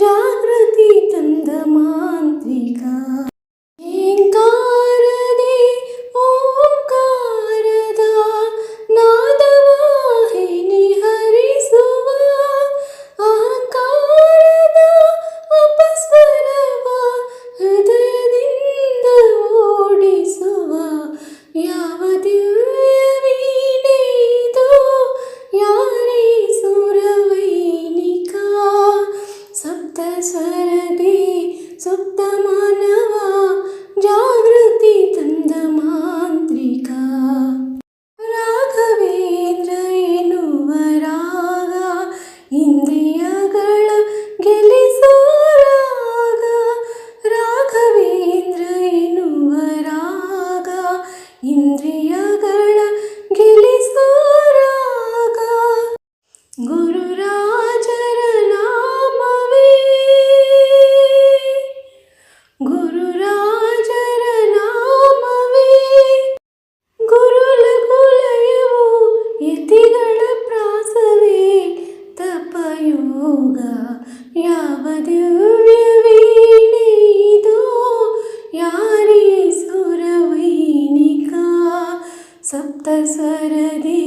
ಜಾಗೃತಿ ತಂದ ಮಾಂತ್ರಿಕ. ಏಂಕಾರದಿ ಓಂಕಾರದ ನಾದವಾಹಿನಿ ಹರಿಸುವ, ಅಹಂಕಾರದ ಅಪಸ್ವರವ ಹೃದಯದಿಂದ ಓಡಿಸುವ. ಯಾವ ದಿವ್ಯ ವೀಣೆ ಇದು, ಯಾರೇ ಸುರವೈನಿಕ. ಸಪ್ತ ಸ್ವರದಿ ಸುಪ್ತ ಮಾನವ, ಜಾಗೃತಿ ತಂದ ಮಾಂತ್ರಿಕ. ರಾಘವೇಂದ್ರ ಎನ್ನುವ ರಾಗ, ಇಂದ್ರಿಯಗಳ ಗೆಲ್ಲಿಸೋ ರಾಗ. ರಾಘವೇಂದ್ರ ಎನ್ನುವ ರಾಗ, ಇಂದ್ರಿಯಗಳ ಗೆಲ್ಲಿಸೋ ರಾಗ. ಗುರುರಾಜರ ನಾಮವೇ, ಗುರುರಾಜರ ನಾಮವೇ, ಗುರುಲಘುಲಯವು ಯತಿಗಳ ಪ್ರಾಸವೇ ತಪಯೋಗ. ಯಾವ ದಿವ್ಯ ವೀಣೆ ಇದು, ಯಾರೇ ಸುರವೈನಿಕ. ಸಪ್ತ ಸ್ವರದಿ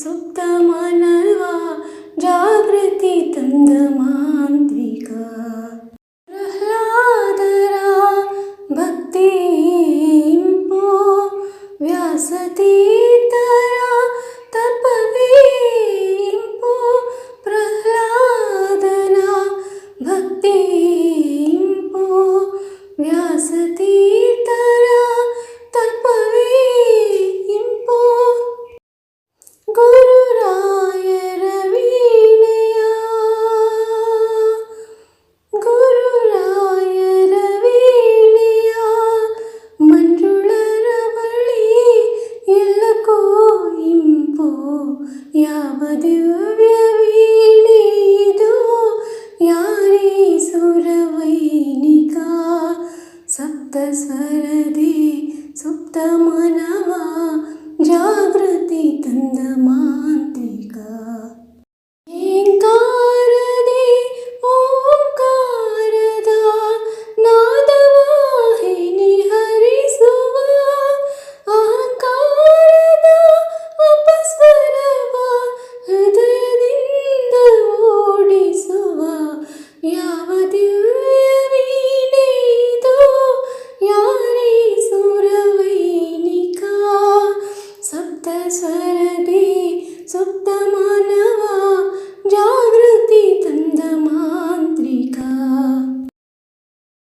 ಸುಪ್ತ ಮಾನವ, ಜಾಗೃತಿ ತಂದ ಮಾಂತ್ರಿಕ. ಪ್ರಹ್ಲಾದರ ಭಕ್ತಿ ಇಂಪು, ವ್ಯಾಸತೀರ್ಥರ ತಪವೇ ಇಂಪು. ಪ್ರಹ್ಲಾದನ ಭಕ್ತಿ ಇಂಪು, ವ್ಯಾಸತೀರ್ಥರ ತಪವೇ ಇಂಪು. ಗುರುರಾಯರ ವೀಣೆಯ, ಗುರುರಾಯರ ವೀಣೆಯ ಮಂಜುಳರ ಬಳಿ ಎಲ್ಲಕೋ ಇಂಪು. ಯಾವ ದಿವ್ಯ ವೀಣೆ ಇದು, ಯಾರೇ ಸುರವೈನಿಕ. ಸಪ್ತ ಸ್ವರದಿ ಸುಪ್ತ ಮಾನವ, ಜಾಗೃತಿ ತಂದ ಮಾಂತ್ರಿಕ. ಏಂಕಾರದಿ ಓಂಕಾರದ ನಾದವಾಹಿನಿ ಹರಿಸುವ, ಅಹಂಕಾರದ ಅಪಸ್ವರವ ಹೃದಯದಿಂದ ಓಡಿಸುವ. ಯಾವ ದಿವ್ಯ ವೀಣೆ ಇದು, ಯಾರೇ ಸುರವೈನಿಕ. ಸಪ್ತ ಸ್ವರದಿ ಸುಪ್ತ